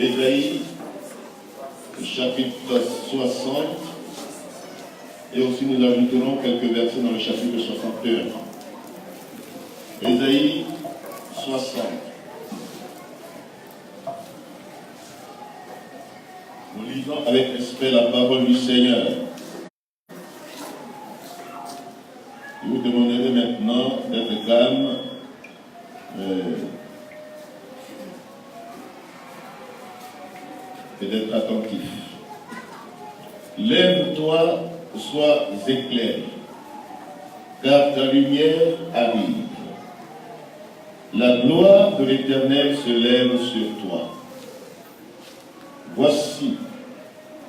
Ésaïe, chapitre 60, et aussi nous ajouterons quelques versets dans le chapitre 61. Ésaïe 60. Nous lisons avec respect la parole du Seigneur. Je vous demanderai maintenant d'être calme. Et d'être attentif. Lève-toi, sois éclairé, car ta lumière arrive. La gloire de l'Éternel se lève sur toi. Voici,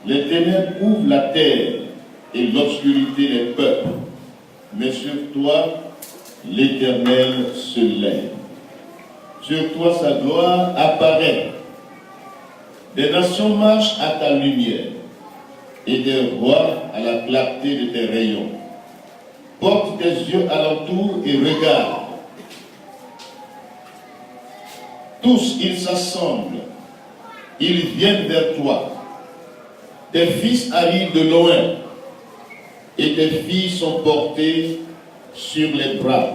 les ténèbres couvrent la terre et l'obscurité les peuples, mais sur toi, l'Éternel se lève. Sur toi, sa gloire apparaît. Des nations marchent à ta lumière, et des rois à la clarté de tes rayons. Porte tes yeux alentour et regarde. Tous, ils s'assemblent, ils viennent vers toi. Tes fils arrivent de loin, et tes filles sont portées sur les bras.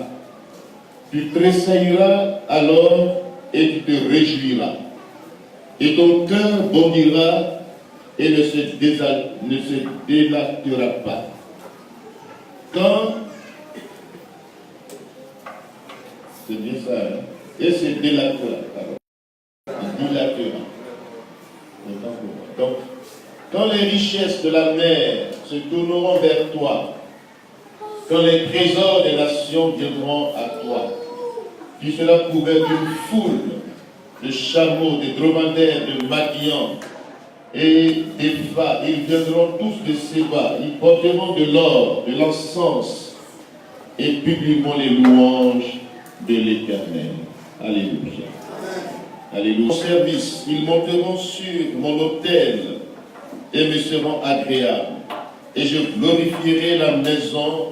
Tu tressailleras alors et tu te réjouiras. Et ton cœur bondira et ne se délatera pas. Quand, c'est bien ça, hein? Et se délatera, dilatera. Donc, quand les richesses de la mer se tourneront vers toi, quand les trésors des nations viendront à toi, tu seras couvert d'une foule de chameaux, de dromadaires, de Madian et des phas. Ils viendront tous de Séba. Ils porteront de l'or, de l'encens et publieront les louanges de l'Éternel. Alléluia. Alléluia. Au service, ils monteront sur mon autel et me seront agréables. Et je glorifierai la maison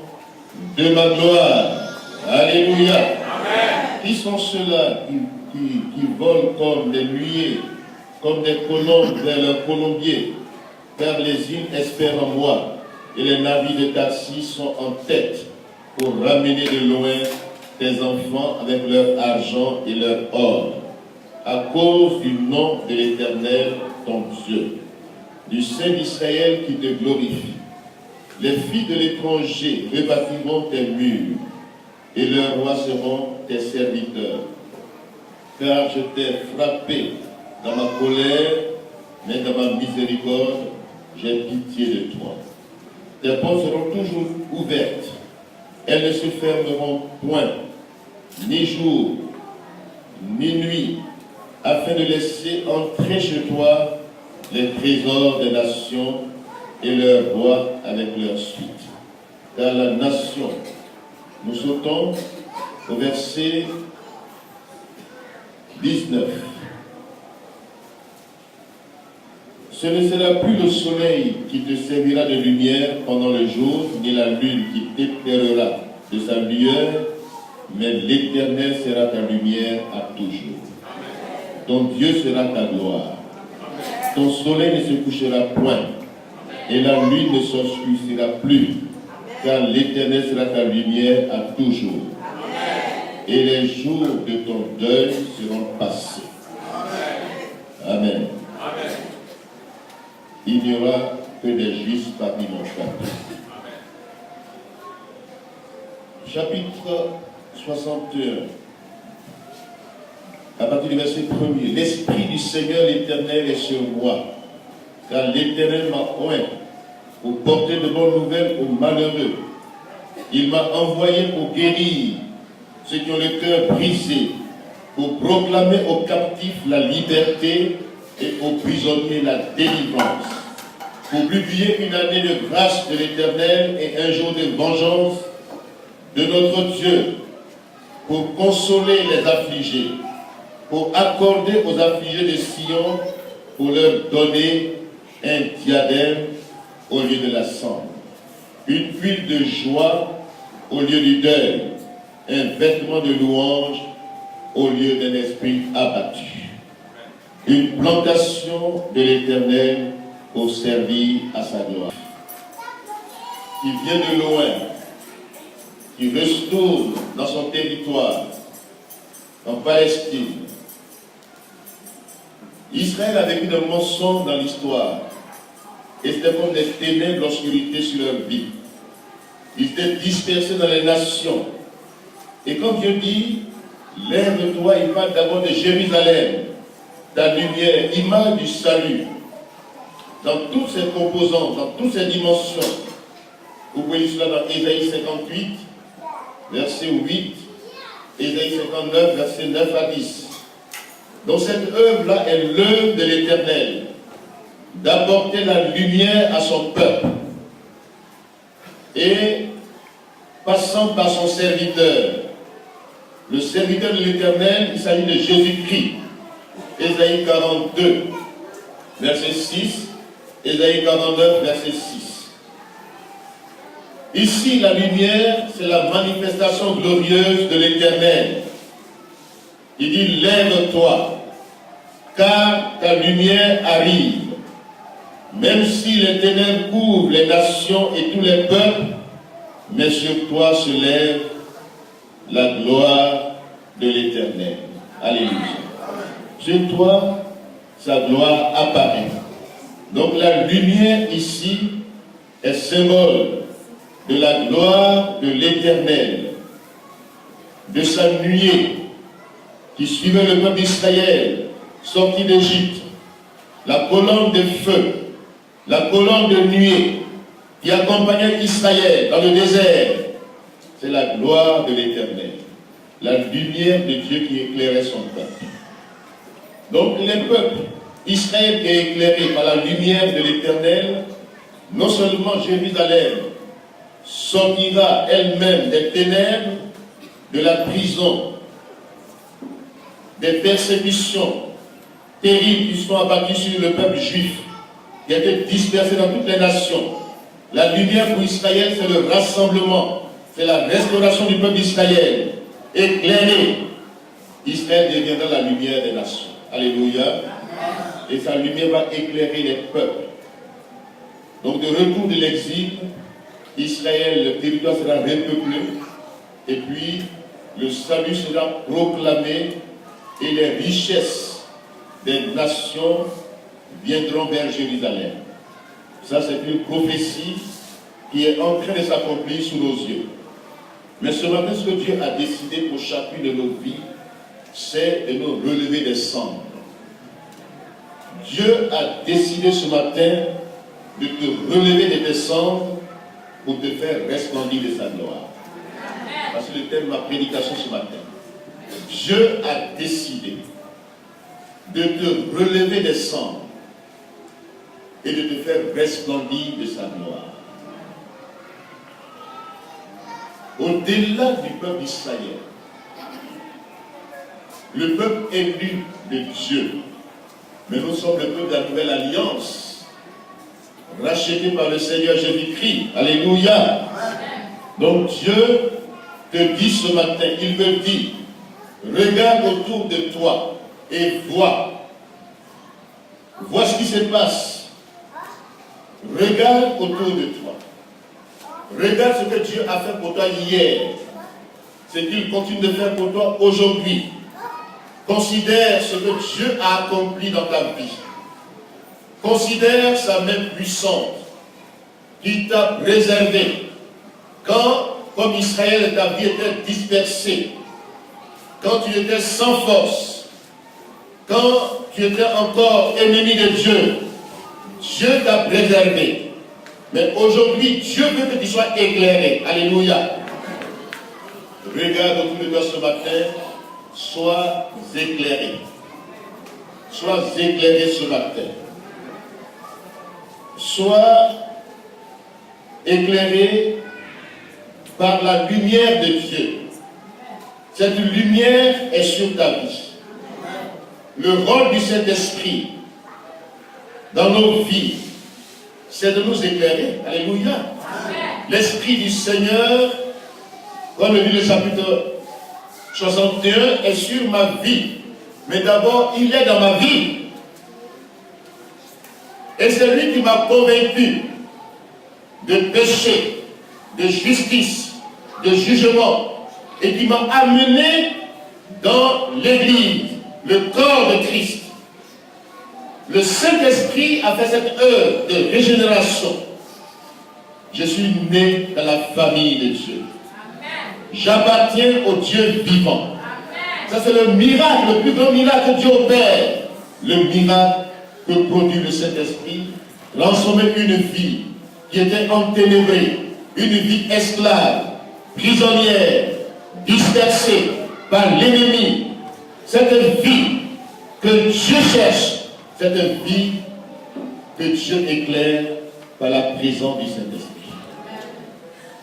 de ma gloire. Alléluia. Amen. Qui sont ceux-là qui volent comme des nuées, comme des colombes vers leur colombier, car les îles espèrent en moi, et les navires de Tarsis sont en tête pour ramener de loin tes enfants avec leur argent et leur or, à cause du nom de l'Éternel, ton Dieu, du Saint d'Israël qui te glorifie. Les filles de l'étranger rebâtiront tes murs, et leurs rois seront tes serviteurs. Car je t'ai frappé dans ma colère, mais dans ma miséricorde, j'ai pitié de toi. Tes portes seront toujours ouvertes. Elles ne se fermeront point, ni jour, ni nuit, afin de laisser entrer chez toi les trésors des nations et leurs rois avec leur suite. Car la nation, nous sautons au verset 19. Ce ne sera plus le soleil qui te servira de lumière pendant le jour, ni la lune qui t'éclairera de sa lueur, mais l'Éternel sera ta lumière à toujours. Ton Dieu sera ta gloire. Ton soleil ne se couchera point, et la lune ne s'obscurcira plus, car l'Éternel sera ta lumière à toujours. Et les jours de ton deuil seront passés. Amen. Amen. Il n'y aura que des justes parmi nos peuple. Chapitre 61. À partir du verset 1er. L'Esprit du Seigneur l'Éternel est sur moi, car l'Éternel m'a oint pour porter de bonnes nouvelles aux malheureux. Il m'a envoyé pour guérir ceux qui ont le cœur brisé, pour proclamer aux captifs la liberté et aux prisonniers la délivrance, pour publier une année de grâce de l'Éternel et un jour de vengeance de notre Dieu, pour consoler les affligés, pour accorder aux affligés de Sion, pour leur donner un diadème au lieu de la cendre, une huile de joie au lieu du deuil, un vêtement de louange au lieu d'un esprit abattu. une plantation de l'Éternel pour servir à sa gloire. Qui vient de loin, qui retourne dans son territoire, en Palestine. Israël a vécu de mensonges dans l'histoire. Et c'était comme des ténèbres, l'obscurité sur leur vie. Ils étaient dispersés dans les nations. Et comme Dieu dit, lève-toi, il parle d'abord de Jérusalem, ta lumière, image du salut, dans toutes ses composantes, dans toutes ses dimensions. Vous voyez cela dans Ésaïe 58, verset 8, Ésaïe 59, verset 9 à 10. Donc cette œuvre-là est l'œuvre de l'Éternel, d'apporter la lumière à son peuple. Et passant par son serviteur, le serviteur de l'Éternel, il s'agit de Jésus-Christ. Ésaïe 42, verset 6, Ésaïe 49, verset 6. Ici, la lumière, c'est la manifestation glorieuse de l'Éternel. Il dit, lève-toi, car ta lumière arrive. Même si les ténèbres couvrent les nations et tous les peuples, mais sur toi se lève la gloire de l'Éternel. Alléluia. Sur toi, sa gloire apparaît. Donc la lumière ici est symbole de la gloire de l'Éternel, de sa nuée qui suivait le peuple d'Israël sorti d'Égypte, la colonne de feu, la colonne de nuée qui accompagnait Israël dans le désert. C'est la gloire de l'Éternel, la lumière de Dieu qui éclairait son peuple. Donc les peuples, Israël qui est éclairé par la lumière de l'Éternel, non seulement Jérusalem sortira elle-même des ténèbres, de la prison, des persécutions terribles qui sont abattues sur le peuple juif, qui a été dispersé dans toutes les nations. La lumière pour Israël, c'est le rassemblement, c'est la restauration du peuple d'Israël. Éclairé, Israël deviendra la lumière des nations. Alléluia. Et sa lumière va éclairer les peuples. Donc de retour de l'exil, Israël, le territoire sera repeuplé, et puis le salut sera proclamé, et les richesses des nations viendront vers Jérusalem. Ça, c'est une prophétie qui est en train de s'accomplir sous nos yeux. Mais ce matin, ce que Dieu a décidé pour chacune de nos vies, c'est de nous relever des cendres. Dieu a décidé ce matin de te relever de tes cendres pour te faire resplendir de sa gloire. Parce que le thème de ma prédication ce matin. Dieu a décidé de te relever des cendres et de te faire resplendir de sa gloire. Au-delà du peuple d'Israël, le peuple élu de Dieu, mais nous sommes le peuple de la nouvelle alliance, racheté par le Seigneur Jésus-Christ. Alléluia. Donc Dieu te dit ce matin, il me dit, regarde autour de toi et vois ce qui se passe. Regarde autour de toi. Regarde ce que Dieu a fait pour toi hier. Ce qu'il continue de faire pour toi aujourd'hui. Considère ce que Dieu a accompli dans ta vie. Considère sa main puissante qui t'a préservé. Quand, comme Israël, ta vie était dispersée. Quand tu étais sans force. Quand tu étais encore ennemi de Dieu. Dieu t'a préservé. Mais aujourd'hui, Dieu veut que tu sois éclairé. Alléluia. Regarde autour de toi ce matin. Sois éclairé. Sois éclairé ce matin. Sois éclairé par la lumière de Dieu. Cette lumière est sur ta vie. Le rôle du Saint-Esprit dans nos vies, c'est de nous éclairer. Alléluia. L'Esprit du Seigneur, comme le dit le chapitre 61, est sur ma vie. Mais d'abord, il est dans ma vie Et c'est lui qui m'a convaincu de péché, de justice, de jugement, et qui m'a amené dans l'Église, le corps de Christ. Le Saint-Esprit a fait cette œuvre de régénération. Je suis né dans la famille de Dieu. J'appartiens au Dieu vivant. Ça c'est le miracle, le plus grand miracle que Dieu opère. Le miracle que produit le Saint-Esprit, transformer une vie qui était enténébrée, une vie esclave, prisonnière, dispersée par l'ennemi. Cette vie que Dieu cherche, cette vie que Dieu éclaire par la présence du Saint-Esprit.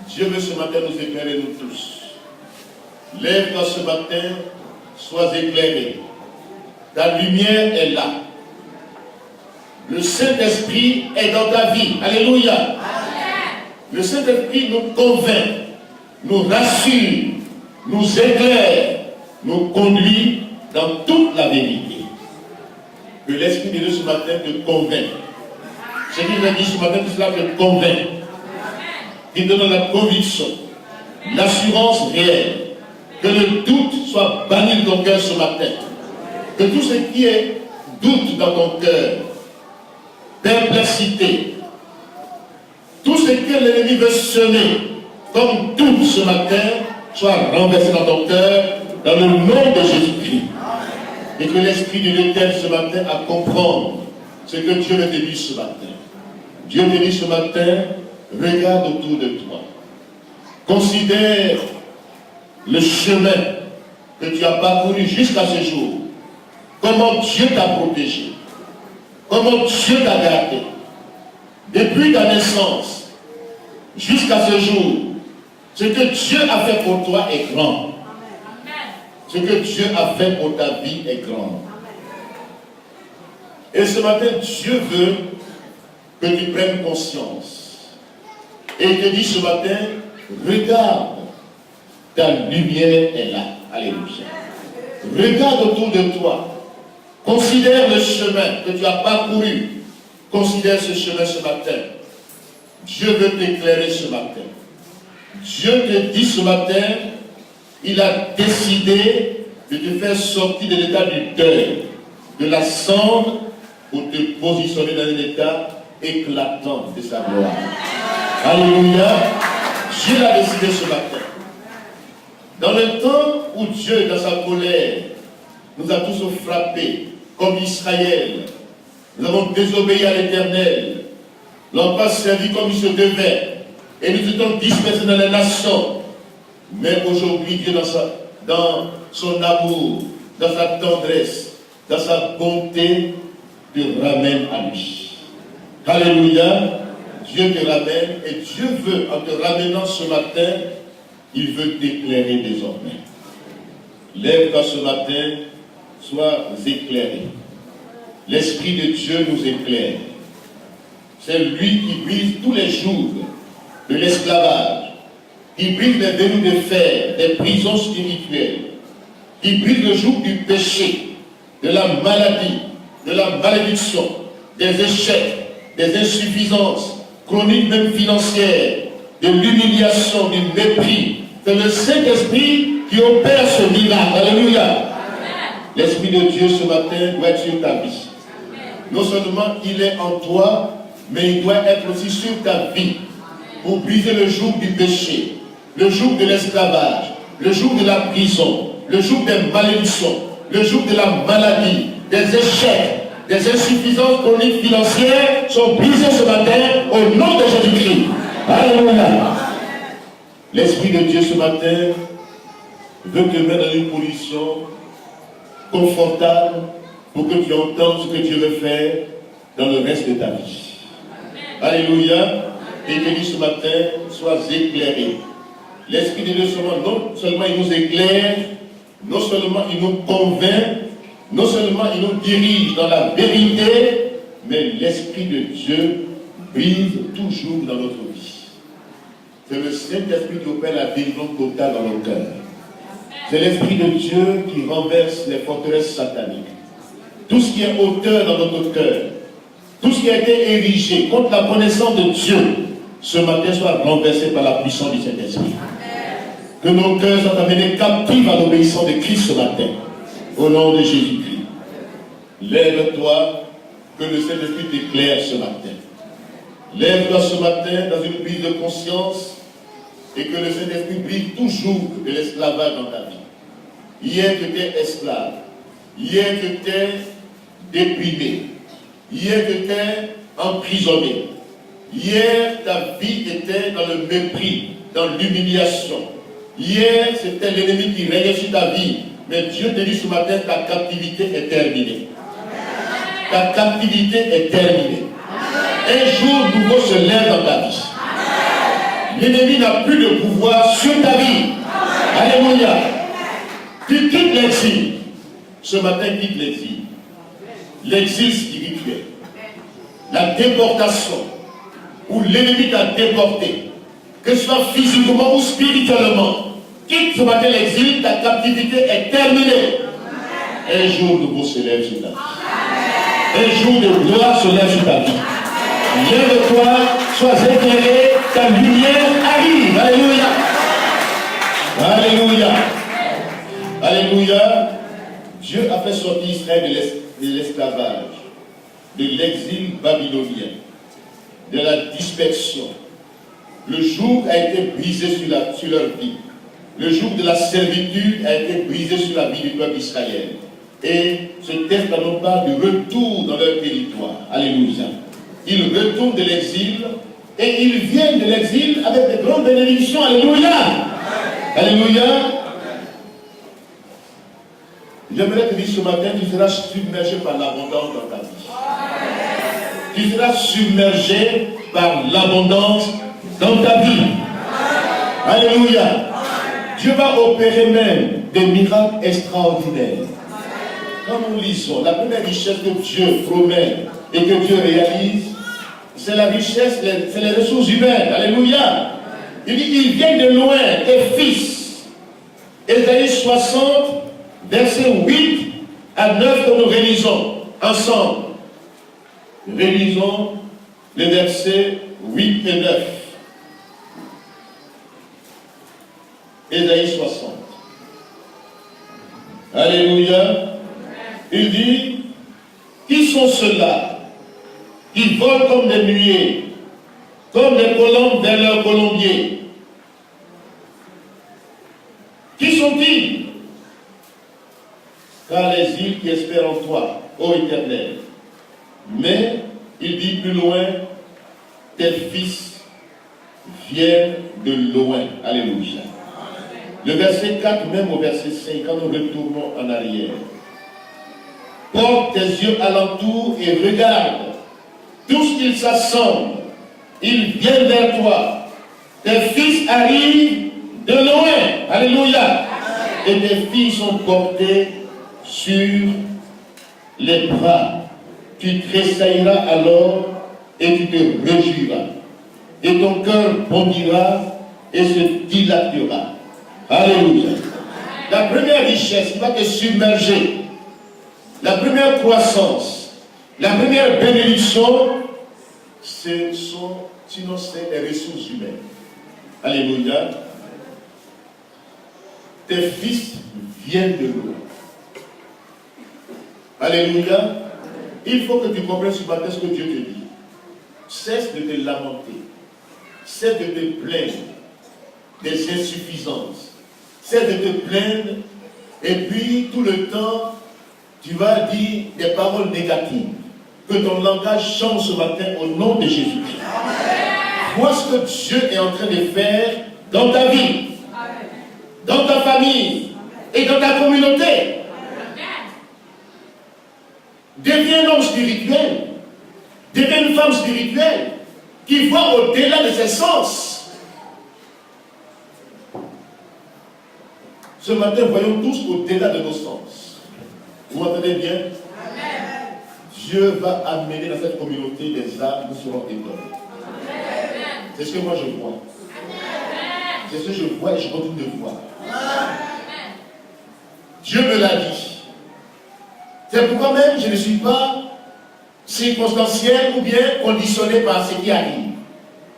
Dieu veut ce matin nous éclairer, nous tous. Lève-toi ce matin, sois éclairé. Ta lumière est là. Le Saint-Esprit est dans ta vie. Alléluia. Amen. Le Saint-Esprit nous convainc, nous rassure, nous éclaire, nous conduit dans toute la vérité. Que l'Esprit de Dieu ce matin te convainc. Ce qu'il m'a dit ce matin, tout cela te convainc. Il te donne la conviction, l'assurance réelle, que le doute soit banni de ton cœur ce matin. Que tout ce qui est doute dans ton cœur, perplexité, tout ce que l'ennemi veut semer comme doute ce matin, soit renversé dans ton cœur, dans le nom de Jésus-Christ. Et que l'Esprit de Dieu t'aide ce matin à comprendre ce que Dieu veut te dire ce matin. Dieu te dit ce matin, regarde autour de toi. Considère le chemin que tu as parcouru jusqu'à ce jour. Comment Dieu t'a protégé. Comment Dieu t'a gardé. Depuis ta naissance jusqu'à ce jour, ce que Dieu a fait pour toi est grand. Ce que Dieu a fait pour ta vie est grand. Et ce matin, Dieu veut que tu prennes conscience. Et il te dit ce matin, regarde, ta lumière est là. Alléluia. Regarde autour de toi. Considère le chemin que tu as parcouru. Considère ce chemin ce matin. Dieu veut t'éclairer ce matin. Dieu te dit ce matin, il a décidé de te faire sortir de l'état du deuil, de la cendre, pour te positionner dans un état éclatant de sa gloire. Alléluia. Dieu l'a décidé ce matin. Dans le temps où Dieu, dans sa colère, nous a tous frappés, comme Israël, nous avons désobéi à l'Éternel, nous n'avons pas servi comme il se devait, et nous étions dispersés dans les nations. Mais aujourd'hui, Dieu, dans son amour, dans sa tendresse, dans sa bonté, te ramène à lui. Alléluia. Dieu te ramène, et Dieu veut, en te ramenant ce matin, il veut t'éclairer désormais. Lève-toi ce matin, sois éclairé. L'Esprit de Dieu nous éclaire. C'est lui qui brise tous les jours de l'esclavage, qui brise les verrous de fer, des prisons spirituelles, qui brise le joug du péché, de la maladie, de la malédiction, des échecs, des insuffisances, chroniques même financières, de l'humiliation, du mépris. C'est le Saint-Esprit qui opère ce miracle. Alléluia. L'Esprit de Dieu ce matin doit être sur ta vie. Non seulement il est en toi, mais il doit être aussi sur ta vie pour briser le joug du péché, le joug de l'esclavage, le joug de la prison, le joug des malédictions, le joug de la maladie, des échecs, des insuffisances chroniques financières sont brisées ce matin au nom de Jésus-Christ. Alléluia. L'Esprit de Dieu ce matin veut te mettre dans une position confortable pour que tu entendes ce que Dieu veut faire dans le reste de ta vie. Alléluia. Et te dit ce matin, sois éclairé. L'Esprit de Dieu non seulement il nous éclaire, non seulement il nous convainc, non seulement il nous dirige dans la vérité, mais l'Esprit de Dieu brise toujours dans notre vie. C'est le Saint-Esprit qui opère la délivrance totale dans nos cœurs. C'est l'Esprit de Dieu qui renverse les forteresses sataniques. Tout ce qui est hauteur dans notre cœur, tout ce qui a été érigé contre la connaissance de Dieu, ce matin soit renversé par la puissance du Saint-Esprit. Que nos cœurs soient amenés captifs à l'obéissance de Christ ce matin. Au nom de Jésus-Christ. Lève-toi, que le Saint-Esprit t'éclaire ce matin. Lève-toi ce matin dans une prise de conscience et que le Saint-Esprit brille toujours de l'esclavage dans ta vie. Hier tu étais esclave. Hier tu étais déprimé. Hier tu étais emprisonné. Hier ta vie était dans le mépris, dans l'humiliation. Hier c'était l'ennemi qui régnait sur ta vie. Mais Dieu te dit ce matin, ta captivité est terminée. Ta captivité est terminée. Un jour nouveau se lève dans ta vie. L'ennemi n'a plus de pouvoir sur ta vie. Alléluia. Tu quittes l'exil. Ce matin, quitte l'exil. L'exil spirituel. La déportation. Où l'ennemi t'a déporté. Que ce soit physiquement ou spirituellement. Quitte ce matin l'exil, ta captivité est terminée. Un jour nouveau se lève sur ta vie. Un jour de gloire se lève sur ta vie. Lève-toi, sois éclairé, ta lumière arrive. Alléluia. Alléluia. Alléluia. Dieu a fait sortir Israël de l'esclavage, de l'exil babylonien, de la dispersion. Le joug a été brisé sur leur vie. Le joug de la servitude a été brisé sur la vie du peuple d'Israël. Et ce texte nous parle du retour dans leur territoire. Alléluia. Ils retournent de l'exil et ils viennent de l'exil avec de grandes bénédictions. Alléluia. Alléluia. J'aimerais te dire ce matin, tu seras submergé par l'abondance dans ta vie. Tu seras submergé par l'abondance dans ta vie. Alléluia. Dieu va opérer même des miracles extraordinaires. Quand nous lisons, la première richesse que Dieu promet et que Dieu réalise, c'est la richesse, c'est les ressources humaines. Alléluia. Il dit qu'ils viennent de loin, tes fils. Ésaïe 60, versets 8 à 9 que nous réalisons ensemble. Réalisons les versets 8 et 9. Ésaïe 60. Alléluia. Il dit, qui sont ceux-là qui volent comme des nuées, comme des colombes vers leur colombier? Qui sont-ils? Car les îles qui espèrent en toi, ô Éternel. Mais, il dit plus loin, tes fils viennent de loin. Alléluia. Le verset 4, même au verset 5, quand nous retournons en arrière. Porte tes yeux alentour et regarde. Tous ils s'assemblent. Ils viennent vers toi. Tes fils arrivent de loin. Alléluia. Et tes filles sont portées sur les bras. Tu tressailleras alors et tu te réjouiras. Et ton cœur bondira et se dilatera. Alléluia. La première richesse qui va te submerger, la première croissance, la première bénédiction, sinon c'est les ressources humaines. Alléluia. Tes fils viennent de loin. Alléluia. Il faut que tu comprennes ce matin ce que Dieu te dit. Cesse de te lamenter. Cesse de te plaindre des insuffisances. Cesse de te plaindre et puis tout le temps tu vas dire des paroles négatives. Que ton langage change ce matin au nom de Jésus-Christ. Vois ce que Dieu est en train de faire dans ta vie, dans ta famille et dans ta communauté. Deviens un homme spirituel. Deviens une femme spirituelle qui voit au-delà de ses sens. Ce matin, voyons tous au-delà de nos sens. Vous m'entendez bien? Amen. Dieu va amener dans cette communauté des âmes qui seront étonnées. C'est ce que moi je vois. C'est ce que je vois et je continue de voir. Amen. Dieu me l'a dit. C'est pourquoi même je ne suis pas circonstanciel ou bien conditionné par ce qui arrive.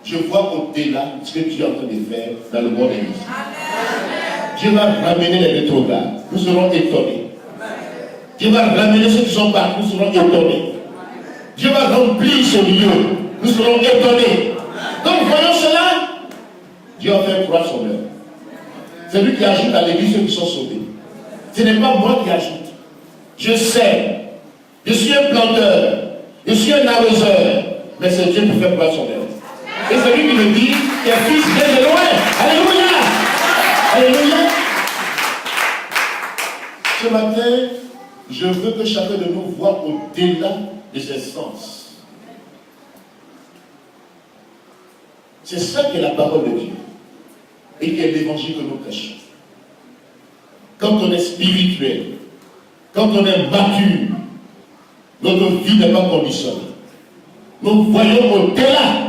Je vois au-delà ce que tu es en train de faire dans le monde église. Dieu va ramener les rétrogrades. Nous serons étonnés. Dieu va ramener ceux qui sont partis. Nous serons étonnés. Dieu va remplir ce lieu. Nous serons étonnés. Donc voyons cela. Dieu a fait croire son œuvre. C'est lui qui ajoute à l'église ceux qui sont sauvés. Ce n'est pas moi qui ajoute. Je sais. Je suis un planteur. Je suis un arroseur. Mais c'est Dieu qui fait croire son œuvre. Et c'est lui qui me dit, tes fils viennent de loin. Alléluia. Alléluia. Ce matin, je veux que chacun de nous voit au-delà de ses sens. C'est ça qui est la parole de Dieu. Et qui est l'évangile que nous prêchons. Quand on est spirituel, quand on est mature, notre vie n'est pas conditionnée. Nous voyons au-delà.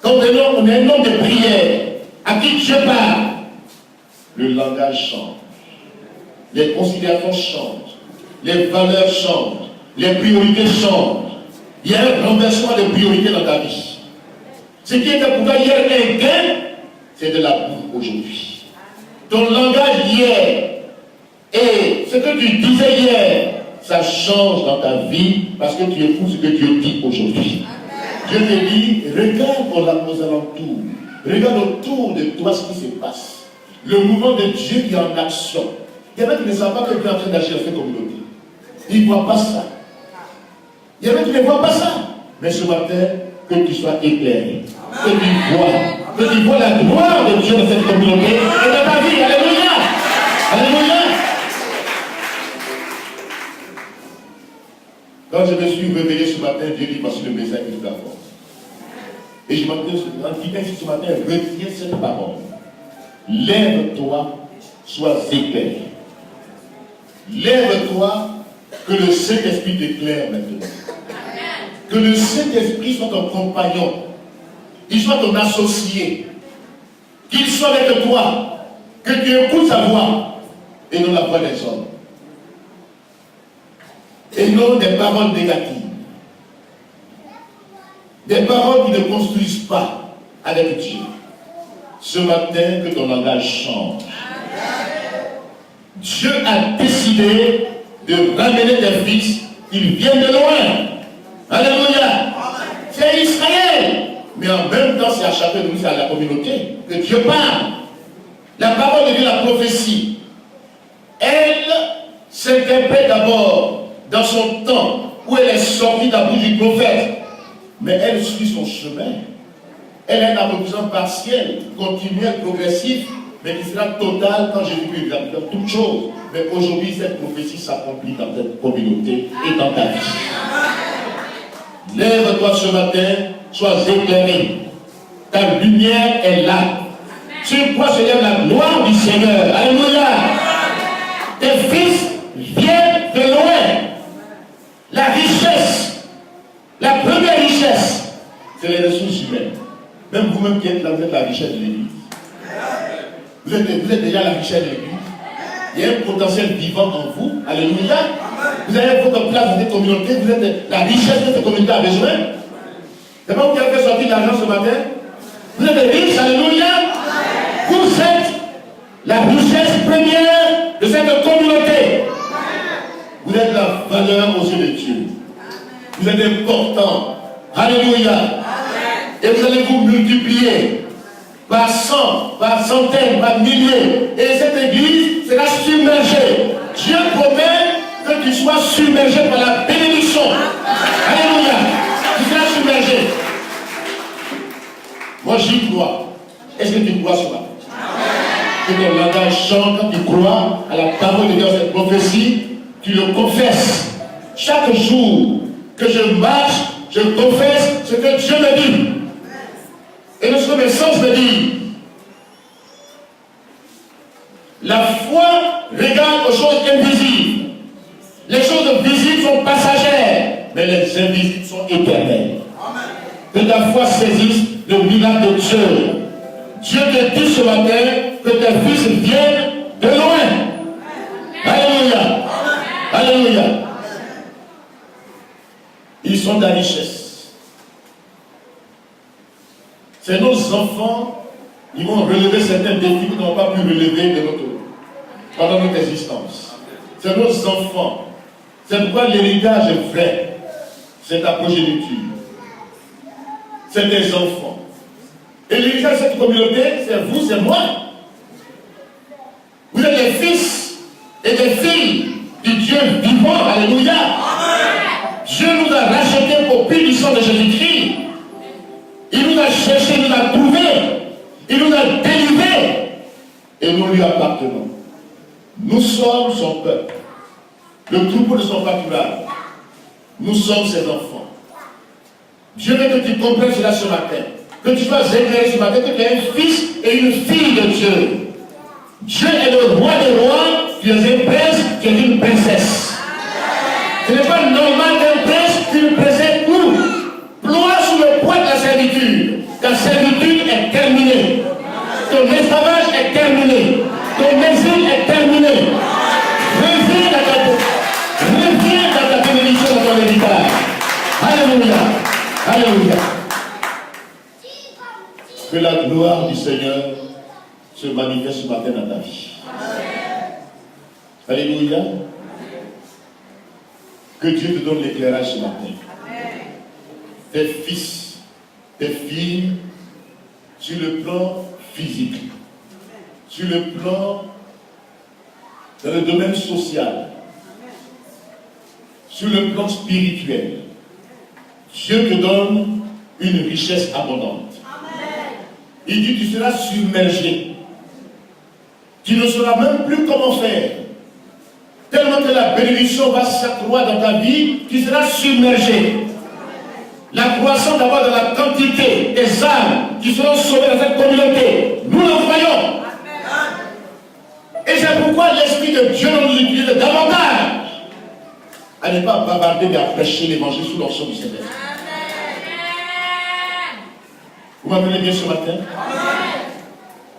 Quand on est un homme de prière, à qui Dieu parle, le langage change, les considérations changent, les valeurs changent, les priorités changent. Il y a un renversement de priorités dans ta vie. Ce qui était pour toi hier un gain, c'est de la boue aujourd'hui. Ton langage hier et ce que tu disais hier, ça change dans ta vie parce que tu écoutes ce que Dieu dit aujourd'hui. Dieu te dit, regarde aux alentours, regarde autour de toi ce qui se passe. Le mouvement de Dieu qui est en action. Il y en a qui ne savent pas que Dieu est en train d'agir dans cette communauté. Ils ne voient pas ça. Il y en a qui ne voient pas ça. Mais ce matin, que tu sois éclairé. Que tu vois la gloire de Dieu dans cette communauté et dans ta vie. Alléluia. Alléluia. Quand je me suis réveillé ce matin, Dieu dit, voici le message que tu dois avoir. Et je m'en dis, ce matin, retiens cette parole. Lève-toi, sois éclairé. Lève-toi, que le Saint-Esprit t'éclaire maintenant. Que le Saint-Esprit soit ton compagnon. Qu'il soit ton associé. Qu'il soit avec toi. Que tu écoutes sa voix. Et non la voix des hommes. Et non des paroles négatives. Des paroles qui ne construisent pas avec Dieu. Ce matin, que ton langage change. Dieu a décidé de ramener tes fils. Ils viennent de loin. Alléluia. C'est Israël. Mais en même temps, c'est à chacun de nous, c'est à la communauté que Dieu parle. La parole de Dieu, la prophétie, elle s'interprète d'abord dans son temps où elle est sortie de la bouche du prophète. Mais elle suit son chemin. Elle est un aboutissement partiel, continuel, progressif, mais qui sera total quand Jésus-Christ viendra dans toutes choses. Mais aujourd'hui, cette prophétie s'accomplit dans cette communauté et dans ta vie. Lève-toi ce matin, sois éclairé. Ta lumière est là. Sur quoi se lève la gloire du Seigneur. Alléluia. Tes fils viennent de loin. La richesse, la première richesse, c'est les ressources humaines. Même vous-même qui êtes là, vous êtes la richesse de l'Église. Vous êtes déjà la richesse de l'Église. Il y a un potentiel vivant en vous. Alléluia. Vous avez votre place dans cette communauté. Vous êtes la richesse que cette communauté a besoin. C'est pas vous qui avez fait sortir de l'argent ce matin. Vous êtes riches. Alléluia. Vous êtes la richesse première de cette communauté. Vous êtes la valeur aux yeux de Dieu. Vous êtes important. Alléluia. Et vous allez vous multiplier par cent, par centaines, par milliers. Et cette église sera submergée. Dieu promet que tu sois submergé par la bénédiction. Alléluia. Tu seras submergé. Moi j'y crois. Est-ce que tu crois cela? Que ton langage chante quand tu crois à la parole de Dieu, cette prophétie, tu le confesses. Chaque jour que je marche, je confesse ce que Dieu me dit. Et ce que mes sens me disent. La foi regarde aux choses invisibles. Les choses visibles sont passagères, mais les invisibles sont éternelles. Que ta foi saisisse le miracle de Dieu. Dieu te dit ce matin que tes fils viennent de loin. Alléluia. Alléluia. maison de la richesse. C'est nos enfants qui vont relever certains défis que nous n'avons pas pu relever pendant notre existence. C'est nos enfants. C'est pourquoi l'héritage est vrai. C'est ta progéniture. C'est des enfants. Et l'héritage de cette communauté, c'est vous, c'est moi. Vous êtes les fils et des filles du Dieu vivant. Alléluia. Dieu nous a rachetés au prix du sang de Jésus-Christ. Il nous a cherchés, il nous a trouvés. Il nous a délivrés. Et nous lui appartenons. Nous sommes son peuple. Le troupeau de son pâturage. Nous sommes ses enfants. Dieu veut que tu comprennes cela ce matin. Que tu sois éclairé ce matin, que tu es un fils et une fille de Dieu. Dieu est le roi des rois, tu es un prince, tu es une princesse. Ce n'est pas normal qu'un prince, tu le présentes où? Ploie sous le poids de la servitude. Ta servitude est terminée. Ton esclavage est terminé. Ton exil est terminé. Reviens dans ta bénédiction, dans ton héritage. Alléluia. Alléluia. Que la gloire du Seigneur se manifeste ce matin dans ta vie. Alléluia. Que Dieu te donne l'éclairage ce matin. Tes fils, tes filles, sur le plan physique, sur le plan dans le domaine social, sur le plan spirituel, Dieu te donne une richesse abondante. Il dit, tu seras submergé. Tu ne sauras même plus comment faire. Tellement que la bénédiction va s'accroître dans ta vie, tu seras submergé. La croissance d'abord de la quantité des âmes qui seront sauvées dans cette communauté. Nous le voyons. Et c'est pourquoi l'Esprit de Dieu nous utilise davantage à ne pas bavarder mais à prêcher l'évangile sous l'onction du Seigneur. Vous m'appelez bien ce matin?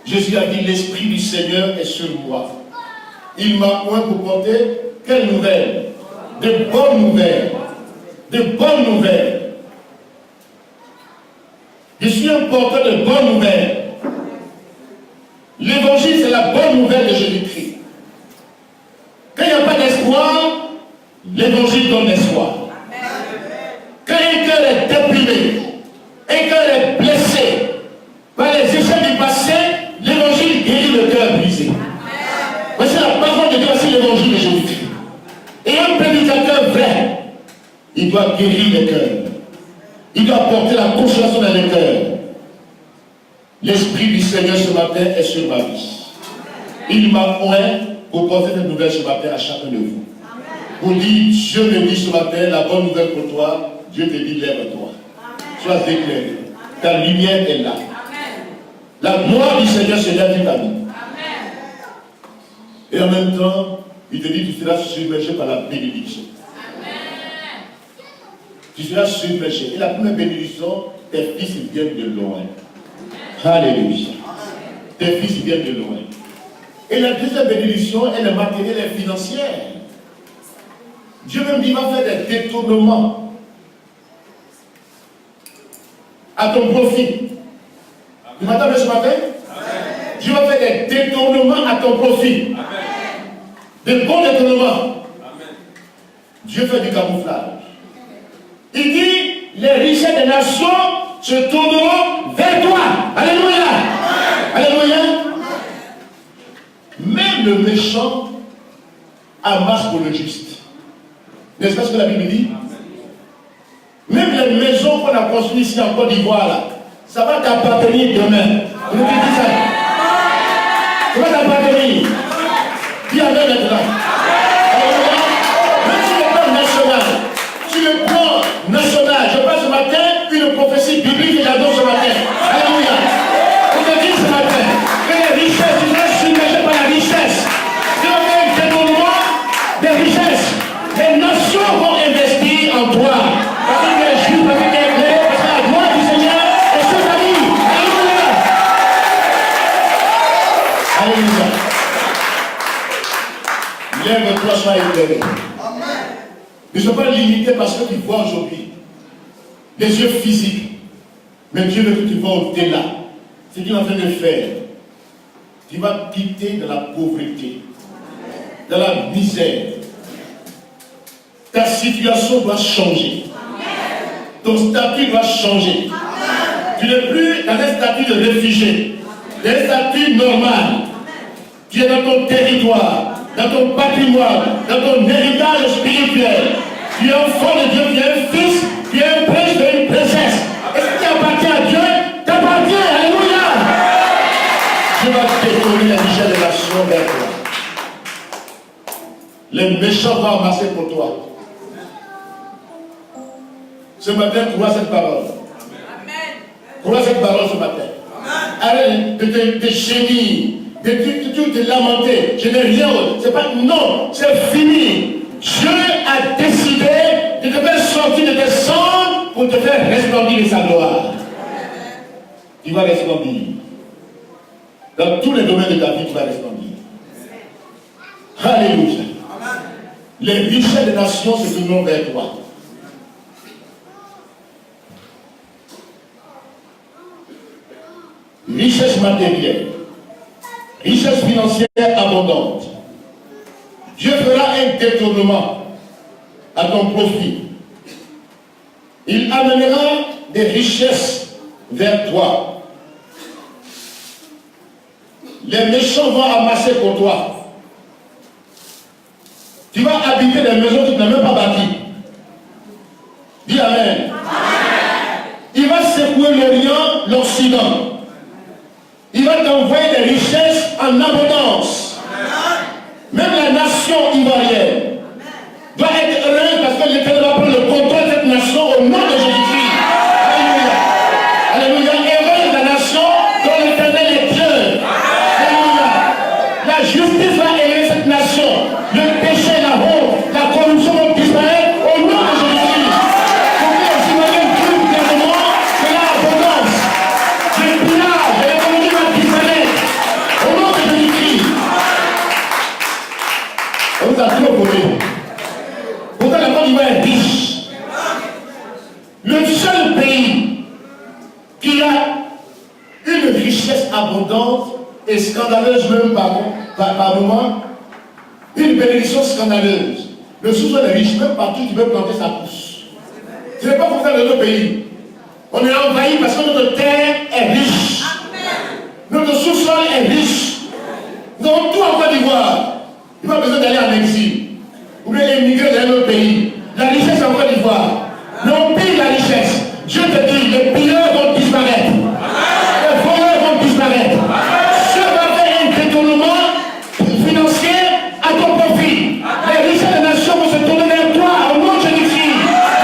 Jésus a dit, l'Esprit du Seigneur est sur moi. Il m'a oint pour porter quelles nouvelles? De bonnes nouvelles. De bonnes nouvelles. Je suis un porteur de bonnes nouvelles. L'évangile, c'est la bonne nouvelle de Jésus-Christ. Quand il n'y a pas d'espoir, l'évangile donne espoir. Quand un cœur est déprimé, un cœur est blessé par les échecs du passé, l'évangile guérit le cœur brisé. Voici la parole de Dieu, voici l'évangile de Jésus-Christ. Et un prédicateur vrai, il doit guérir le cœur. Il doit apporter la consolation dans le cœur. L'Esprit du Seigneur ce matin est sur ma vie. Il m'a oint pour porter cette nouvelle ce matin à chacun de vous. Pour dire, Dieu me dit ce matin la bonne nouvelle pour toi. Dieu te dit, lève-toi. Sois éclairé. Ta lumière est là. La gloire du Seigneur se lève sur ta vie. Et en même temps, il te dit, tu seras submergé par la bénédiction. Tu seras submergé. Et la première bénédiction, tes fils viennent de loin. Alléluia. Tes fils viennent de loin. Et la deuxième bénédiction, elle est matérielle et financière. Dieu même dit, il va faire des détournements à ton profit. Tu m'entends ce matin? Dieu va faire des détournements à ton profit. De bons détournements. Dieu fait du camouflage. Il dit, les richesses des nations se tourneront vers toi. Alléluia. Alléluia. Même le méchant amasse pour le juste. N'est-ce pas ce que la Bible dit? Même les maisons qu'on a construites ici en Côte d'Ivoire, là, ça va t'appartenir demain. Vous nous dites ça? Ça va t'appartenir. Dis amen maintenant. Même sur le plan national, sur le plan national, je parle ce matin une prophétie biblique et j'adore ce matin. Alléluia. On te dit ce matin que les richesses, tu seras submergé par la richesse. Tu vas faire un détournement des richesses. Les nations vont investir en toi. Parce que tu es juif, parce que tu es vrai, parce que la gloire du Seigneur est sur ta vie. Alléluia. Alléluia. Lève-toi, sois éclairé. Ne sois pas limité par ce que tu vois aujourd'hui. les yeux physiques. Mais Dieu veut que tu vas au-delà. Ce qu'il est en train de faire. Tu vas quitter de la pauvreté, de la misère. Ta situation doit changer. Ton statut doit changer. Tu n'es plus dans un statut de réfugié, dans un statut normal. Tu es dans ton territoire, dans ton patrimoine, dans ton héritage spirituel. Tu es enfant de Dieu, tu es un fils, tu es un prince, tu es une princesse. Et ce qui appartient à Dieu, t'appartient. Alléluia. Dieu va détourner les richesses des nations vers toi. Les méchants vont amasser pour toi. Ce matin, crois cette parole. Crois cette parole ce matin. Arrête de te gémir, de te lamenter. Je n'ai rien. C'est pas. Non, c'est fini. Dieu a décidé de te faire sortir de tes cendres pour te faire resplendir de sa gloire. Tu vas resplendir. Dans tous les domaines de ta vie, tu vas resplendir. Alléluia. Les richesses des nations se tourneront vers toi. Richesse matérielle, richesse financière abondante. Dieu fera un détournement à ton profit. Il amènera des richesses vers toi. Les méchants vont amasser pour toi. Tu vas habiter des maisons que tu n'as même pas bâties. Dis Amen. Il va secouer l'Orient, l'Occident. Il va t'envoyer des richesses en abondance. Même la nation ivoirienne doit être heureuse parce que l'Éternel va prendre le contrôle de cette nation au nom de Jésus-Christ. Alléluia. Alléluia. Heureuse la nation dont l'Éternel est Dieu. Alléluia. La justice va élever cette nation. Le péché, la honte, la corruption vont disparaître au nom de Jésus-Christ. Pour que les Ivoiriens vivent pleinement de l'abondance. Le pillage et l'économie va disparaître au nom de Jésus-Christ. On vous a trop volé. Pourtant la Côte d'Ivoire est riche. Le seul pays qui a une richesse abondante et scandaleuse même par moment, une bénédiction scandaleuse. Le sous-sol est riche, même partout tu peux planter sa pousse. Ce n'est pas pour ça dans notre pays. On est envahi parce que notre terre est riche. Notre sous-sol est riche. Nous avons tout en Côte d'Ivoire. Il n'y a pas besoin d'aller en exil. Ou bien émigrer dans un autre pays. La richesse en Côte d'Ivoire. Mais on pille la richesse. Je te dis, les pilleurs vont disparaître. Les voleurs vont disparaître. Dieu va faire un détournement financier à ton profit. Les richesses des nations vont se tourner vers toi au nom de Jésus-Christ.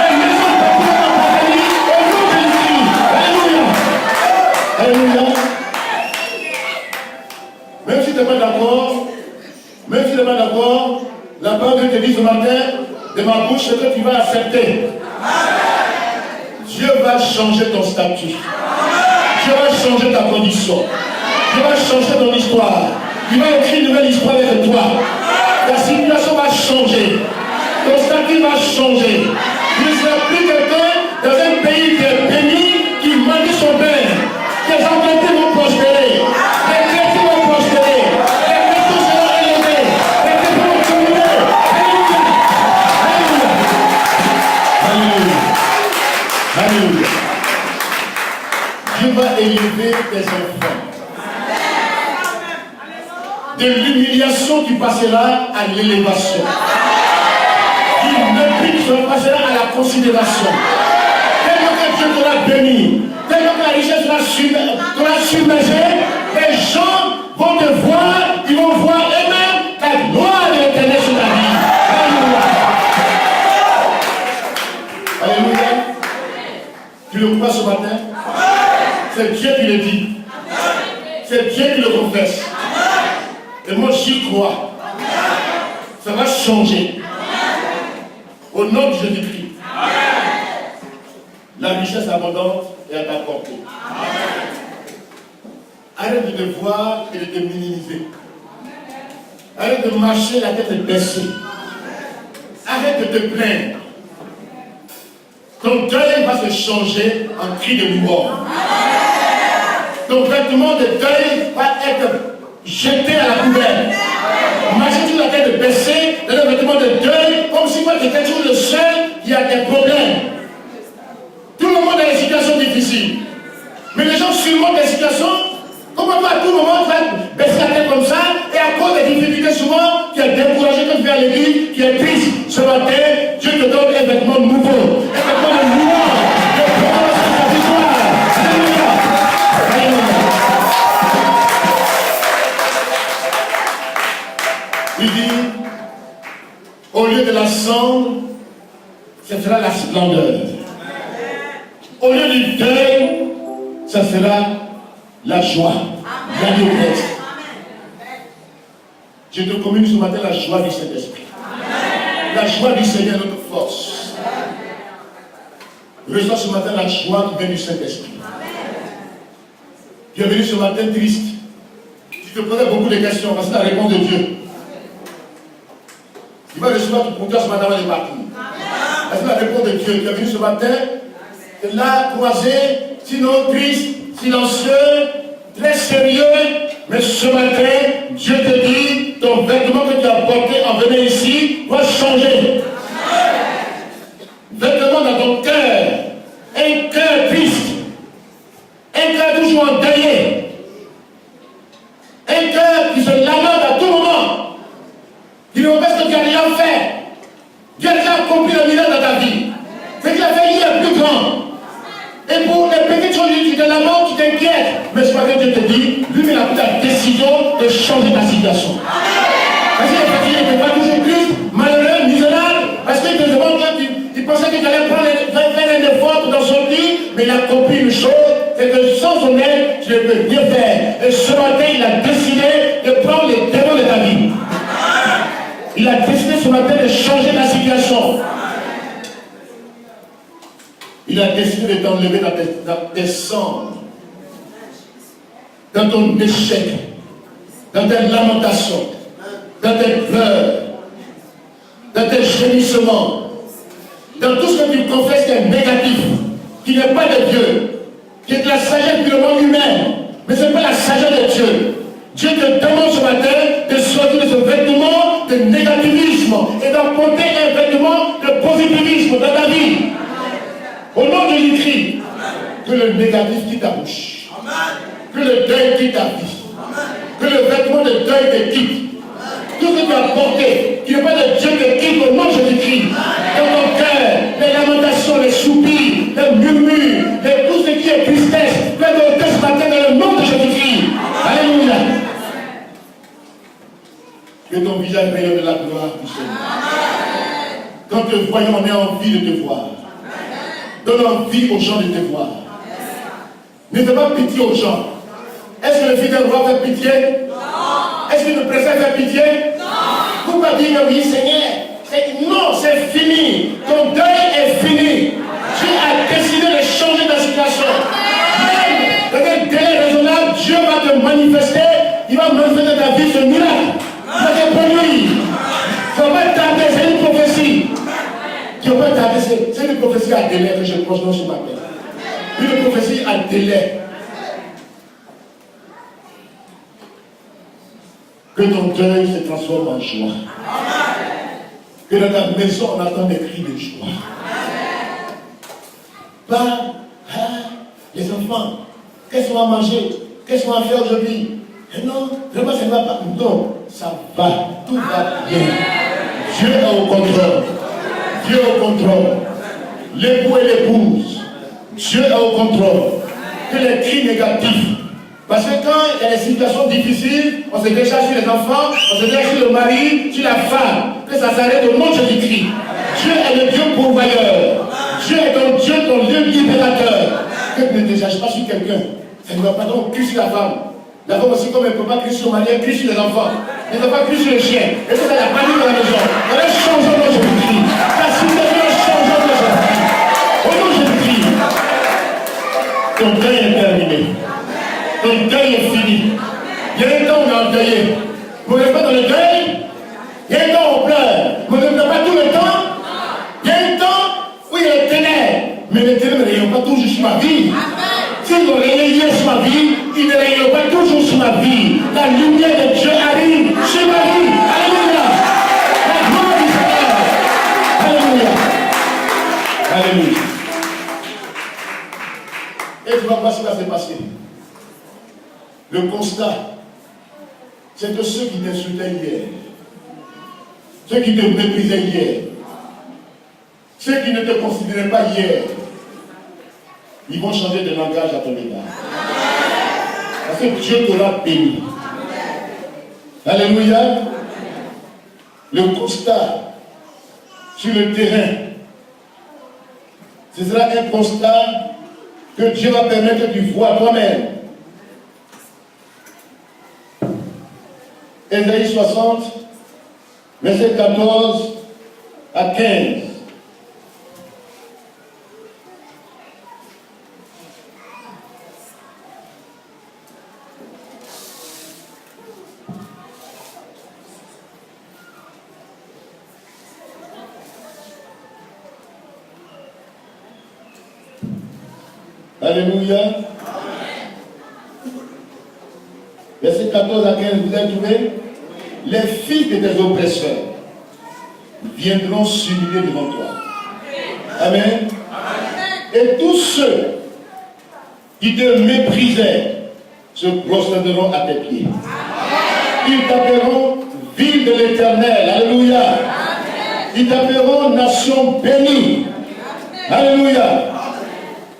Les maisons de pouvoir vont parvenir au nom de Jésus-Christ. Alléluia. Alléluia. Même si tu n'es pas d'accord, la parole de Dieu te dit ce matin, de ma bouche, ce que tu vas accepter. Dieu va changer ton statut. Dieu va changer ta condition. Dieu va changer ton histoire. Il va écrire une nouvelle histoire avec toi. Ta situation va changer. Ton statut va changer. Tu ne seras plus quelqu'un dans un pays qui est béni, qui manie son père. Tes entreprises vont prospérer. Les chrétiens vont prospérer. Les maisons seront élevées. Les temples vont communier. Alléluia. Alléluia. Alléluia. Dieu va élever tes enfants. De l'humiliation, tu passeras à l'élévation. Du mépris, tu passeras à la considération. Tellement que Dieu t'aura béni, tellement que la richesse t'aura submergé, les gens vont te voir, ils vont voir eux-mêmes la gloire de l'Éternel sur ta vie. Alléluia. Alléluia. Tu le crois ce matin? C'est Dieu qui le dit. C'est Dieu qui le confesse. Et moi j'y crois. Ça va changer. Au nom de Jésus-Christ. La richesse abondante est à ta portée. Arrête de te voir et de te minimiser. Arrête de marcher la tête baissée. Arrête de te plaindre. ton deuil va se changer en cri de louange. Ton vêtement de deuil va être jeté à la poubelle. Imagine la tête baissée dans le vêtement de deuil, comme si toi tu étais toujours le seul qui a des problèmes. Tout le monde a des situations difficiles. Mais les gens surmontent des situations. Comment à tout moment tu vas baisser la tête comme ça, et à cause des difficultés souvent, tu es découragé quand tu viens à l'église, tu es triste. Ce matin, Dieu te donne un vêtement nouveau, un vêtement de louange, de promesse de ta victoire. Alléluia. Il dit, au lieu de la cendre, ce sera la splendeur. Au lieu du deuil, ça sera la joie, la noblesse. Je te communique ce matin la joie du Saint-Esprit. La joie du Seigneur est notre force. Reçois ce matin la joie qui vient du Saint-Esprit. Tu es venu ce matin triste. Tu te posais beaucoup de questions parce que la réponse de Dieu. Tu vas recevoir pour toi ce matin avant de partir. Parce que la réponse de Dieu. Tu es venu ce matin, là, croisé, sinon triste, silencieux, très sérieux, mais ce matin, Dieu te dit, ton vêtement que tu as porté en venant ici va changer. Vêtement dans ton cœur, un cœur triste, un cœur toujours endeuillé, un cœur qui se lamente à tout moment, qui ne veut pas ce que tu as déjà fait. Dieu a déjà accompli le miracle dans ta vie. Ce qu'il a fait hier est plus grand. Et pour les petites choses, tu te lamentes, tu t'inquiètes. Mais ce matin, Dieu te dit, lui, il a pris la décision de changer ta situation. Parce qu'il n'était pas toujours triste, malheureux, misérable. Parce qu'il te demande, il pensait qu'il allait faire un effort dans son vie, mais il a compris une chose, c'est que sans son aide, tu ne peux rien faire. Et ce matin, il a décidé de prendre les démons de ta vie. Il a décidé ce matin de changer ta situation. Il a décidé de t'enlever dans tes cendres, dans ton échec, dans tes lamentations, dans tes pleurs, dans tes gémissements, dans tout ce que tu confesses qui est négatif, qui n'est pas de Dieu, qui est de la sagesse purement humaine, mais ce n'est pas la sagesse de Dieu. Dieu te demande ce matin de sortir de ce vêtement de négativisme et d'apporter un vêtement de positivisme dans ta vie. Au nom de Jésus-Christ, que le négatif quitte ta bouche, que le deuil quitte ta vie, que le vêtement de deuil te quitte. Tout ce que tu as porté, qui n'est pas de Dieu, te quitte au nom de Jésus-Christ. Dans ton cœur, les lamentations, les soupirs, les murmures, tout ce qui est tristesse, fais le ce matin dans le nom de Jésus-Christ. Alléluia. Que ton visage rayonne de la gloire du Seigneur. Quand te voyons, on a envie de te voir. Donne envie aux gens de te voir. Ne fais pas pitié aux gens. Est-ce que le fils d'un roi fait pitié? Non. Est-ce que le président fait pitié? Non. Pourquoi dire oui, Seigneur? Non, c'est fini. Ton deuil est fini. Dieu a décidé de changer ta situation. Même dans un délai raisonnable, Dieu va te manifester. Il va manifester ta vie ce miracle. Il va te produire. Ça va tarder, c'est une prophétie. Qui va tarder, c'est une prophétie à délai que je prononce ce matin. Une prophétie à délai. Que ton deuil se transforme en joie. Que dans ta maison on entend des cris de joie. Pas, les enfants, qu'est-ce qu'on va manger? Qu'est-ce qu'on va faire aujourd'hui? Non, vraiment ça ne va pas. Non, ça va, tout va bien. Dieu est au contrôle. Dieu est au contrôle. L'époux et l'épouse, Dieu est au contrôle. Que les cris négatifs. Parce que quand il y a des situations difficiles, on se décharge sur les enfants, on se décharge sur le mari, sur la femme, que ça s'arrête au nom de Jésus-Christ. Dieu est le Dieu pourvoyeur. Dieu est ton Dieu, ton Dieu libérateur. Que tu ne décharges pas sur quelqu'un. Ça ne va pas donc crie sur la femme. La femme aussi, comme elle ne peut pas crier sur le mari, elle crie sur les enfants. Elle ne peut pas crier sur les chiens. Et ça, la panique dans la maison. On est changeant au nom de Jésus-Christ. La situation est changeante au nom de Jésus-Christ. Au nom de Jésus-Christ. Ton deuil est terminé. Ton deuil est fini. Il y a un temps où on est endeuillé. Vous n'êtes pas dans le deuil. Il y a un temps où on pleure. Vous ne pleurez pas tout le temps. Il y a un temps où il y a les ténèbres. pas toujours sur ma vie. S'il règne hier sur ma vie, il ne règne pas toujours sur ma vie. La lumière de Dieu arrive sur ma vie. Alléluia. La gloire du Seigneur. Alléluia. Alléluia. Et tu vas voir ce qui va se passer. Le constat, c'est que ceux qui t'insultaient hier, ceux qui te méprisaient hier, ceux qui ne te considéraient pas hier, ils vont changer de langage à ton égard. Parce que Dieu t'aura béni. Alléluia. Le constat sur le terrain, ce sera un constat que Dieu va permettre que tu vois toi-même. Ésaïe 60, verset 14 à 15. Alléluia. Verset 14 à 15, vous avez trouvé? Les fils de tes oppresseurs viendront s'humilier devant toi. Amen. Et tous ceux qui te méprisaient se prosterneront à tes pieds. Ils t'appelleront ville de l'Éternel. Alléluia. Ils t'appelleront nation bénie. Alléluia.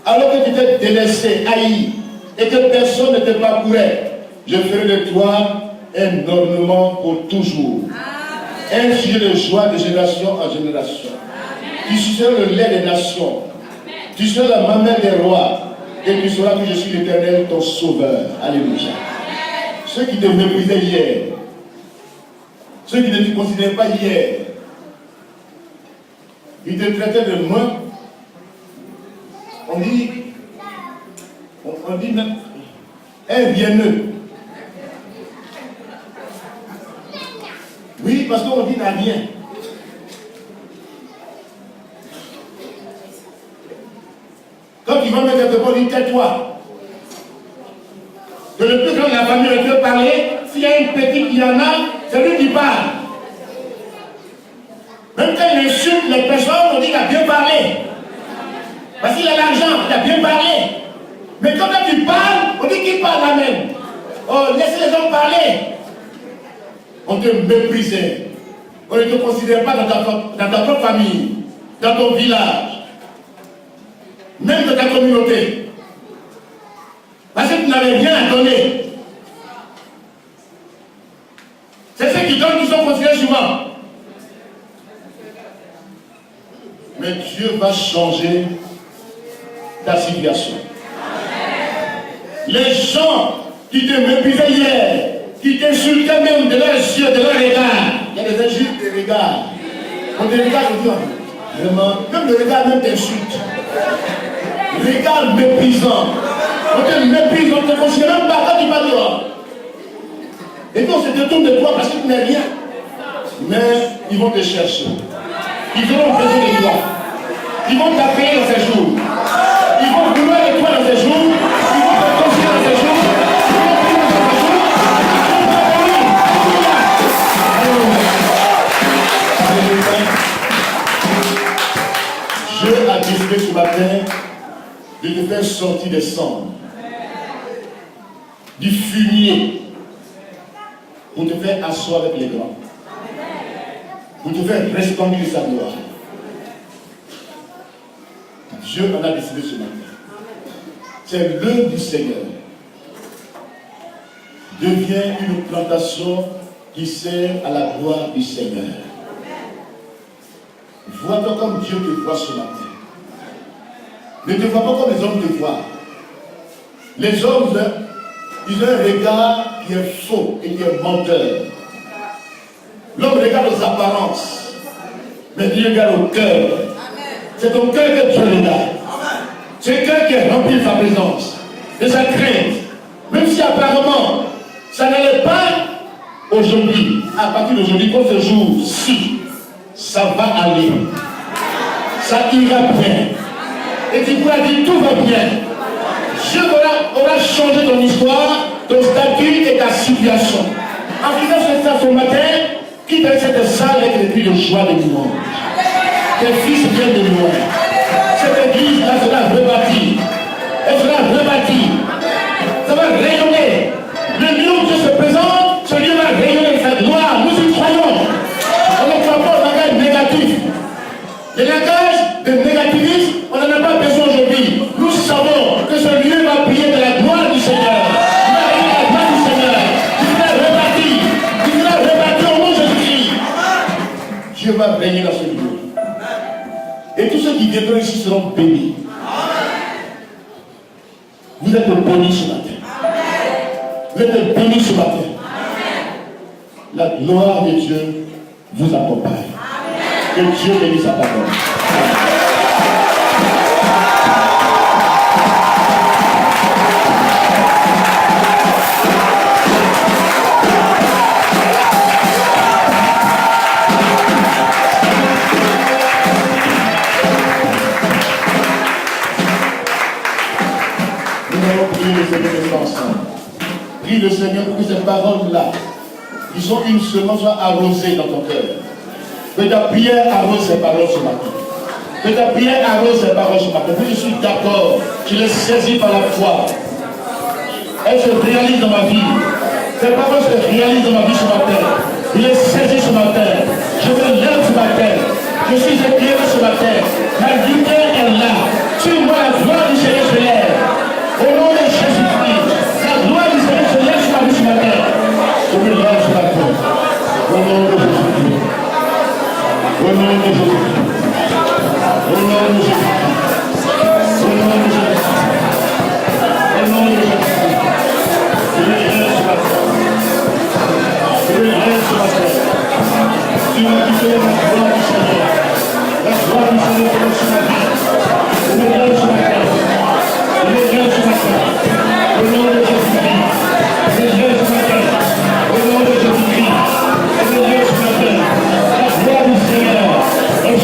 Alors que tu t'es délaissé, haï, et que personne ne te parcourait, je ferai de toi un ornement pour toujours. Un sujet de joie de génération en génération. Tu seras le lait des nations. Tu seras la mamelle des rois. Et tu sauras que je suis l'Éternel, ton sauveur. Alléluia. Ceux qui te méprisaient hier, ceux qui ne te considéraient pas hier, ils te traitaient de moi. On dit même un vienneux. Oui, parce qu'on dit n'a rien. Quand il va mettre quelque part, il dit tais-toi. Que le plus grand de la famille ne peut parler, s'il y a une petite qui en a, c'est lui qui parle. Même quand il insulte les personnes, on dit qu'il a bien parlé. Parce qu'il a l'argent, il a bien parlé. Mais quand tu parles, on dit qu'il parle la même. Oh, laissez les gens parler. On te méprisait. On ne te considérait pas dans ta propre famille, dans ton village, même dans ta communauté. Parce que tu n'avais rien à donner. C'est ceux qui donnent qui sont considérés souvent. Mais Dieu va changer ta situation. Les gens qui te méprisaient hier, qui t'insultaient même de leurs yeux, de leurs regards. Il y a des insultes de regards. On te regarde et dit, vraiment, même le regard même t'insulte. Regard méprisant. On te méprise, on ne te considère même pas quand tu vas dehors. Et puis on se détourne de toi parce que tu n'es rien. Mais ils vont te chercher. Ils auront besoin de toi. Ils vont t'appeler dans ces jours. Ils vont vouloir de toi dans ces jours. Ils vont te considérer dans ces jours. Dieu a décidé ce matin de te faire sortir des cendres, du fumier, pour te faire asseoir avec les grands, pour te faire resplendir sa gloire. Dieu en a décidé ce matin. C'est l'œuvre du Seigneur. Devient une plantation qui sert à la gloire du Seigneur. Vois-toi comme Dieu te voit ce matin. Ne te vois pas comme les hommes te voient. Les hommes, ils ont un regard qui est faux et qui est menteur. L'homme regarde aux apparences, mais Dieu regarde au cœur. C'est ton cœur que Dieu regarde. C'est le cœur qui est rempli de sa présence, de sa crainte. Même si apparemment, ça n'allait pas aujourd'hui, à partir d'aujourd'hui, pour ce jour-ci, ça va aller. Ça ira bien. Et tu pourras dire tout va bien. Dieu aura changé ton histoire, ton statut et ta situation. En faisant ça ce matin, quitte cette salle avec les cris de joie de louange. Tes fils viennent de loin. Cette église-là sera rebâtie. Elle sera rebâtie. Ça va rayonner. Le lieu où Dieu se présente, ce lieu va rayonner de sa gloire. Nous y croyons. On ne croit pas au langage négatif. Le langage de négativisme, on n'en a pas besoin aujourd'hui. Nous savons que ce lieu va briller de la gloire du Seigneur. Il va briller de la gloire du Seigneur. Il sera rebâti. Il sera rebâti au nom de Jésus-Christ. Dieu va régner dans ce lieu. Et tous ceux qui viendront ici seront bénis. Vous êtes bénis ce matin. Vous êtes bénis ce matin. La gloire de Dieu vous accompagne. Que Dieu bénisse sa parole. Prie le Seigneur pour que ces paroles-là, qui sont une semence, soient arrosées dans ton cœur. Que ta prière arrose ces paroles ce matin. Que ta prière arrose ces paroles ce matin. Je suis d'accord, je les saisis par la foi. Elles se réalisent dans ma vie. Ces paroles se réalisent dans ma vie ce matin. Je les saisis ce matin. Je me lève ce matin. Je suis éclairé ce matin. Ma lumière est là. Sur moi, la gloire du Seigneur se lève. Au nom de Jésus-Christ, la gloire du Seigneur se lève sur ma vie ce matin. Je me lève ce matin. Au nom de Jésus-Christ. Au nom de Jésus-Christ. Au nom de Jésus-Christ. Au nom de Jésus-Christ. Au nom de Jésus-Christ. Je me lève ce matin. Je me lève ce matin. Tu m'as dit que la gloire du Seigneur. La gloire du Seigneur est sur ma vie. Je me lève ce matin. Je me lève ce matin. Au nom de Jésus-Christ. Je me lève ce matin. Au nom de Jésus-Christ. Je me lève ce matin. La gloire du Seigneur est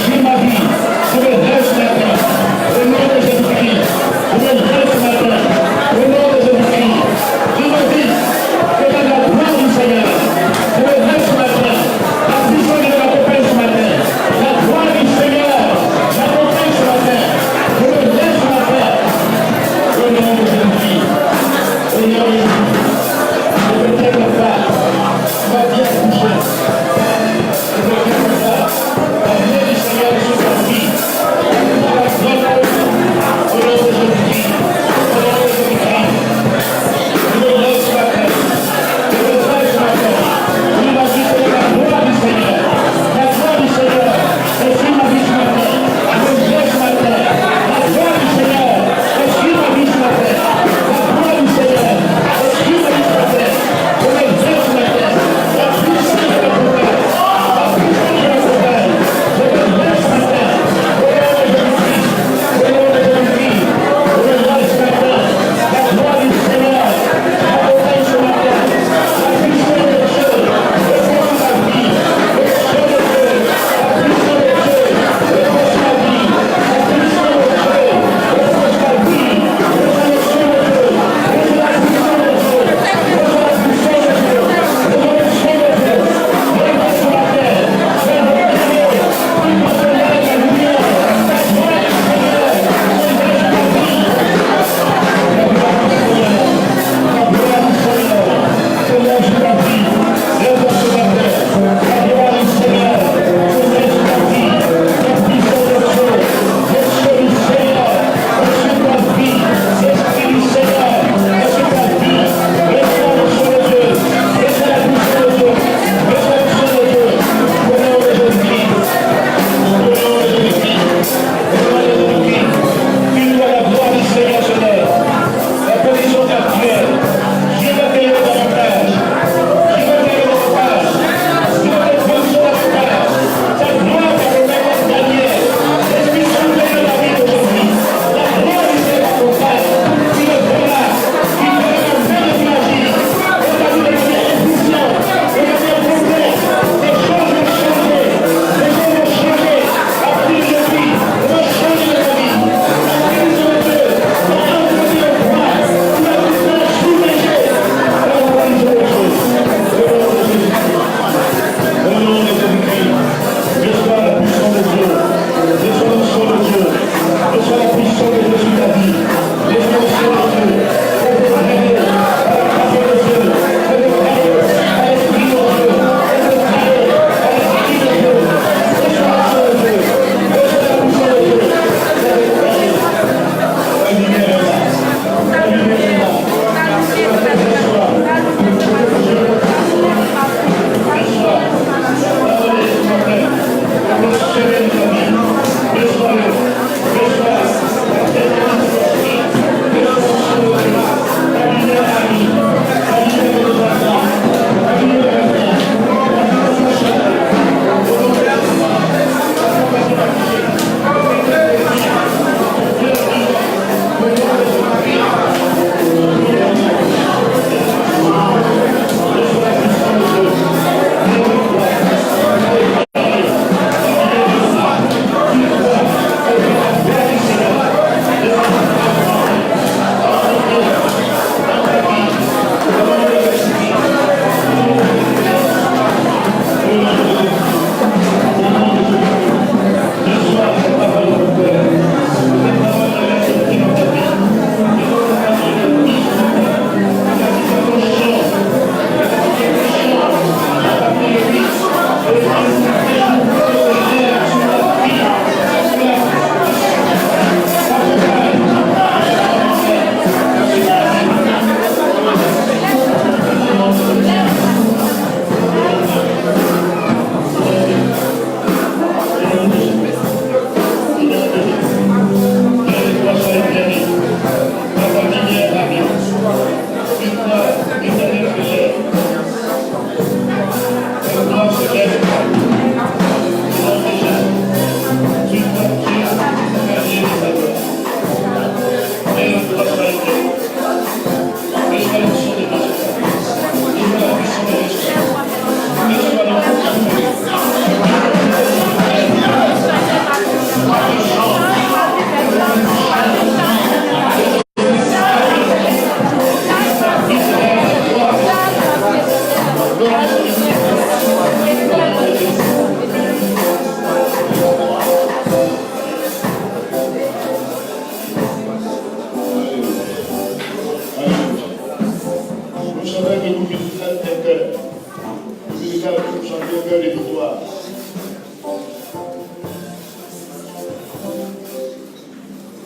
cœur de victoire.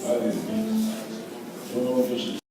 Alléluia. Au nom de Jésus.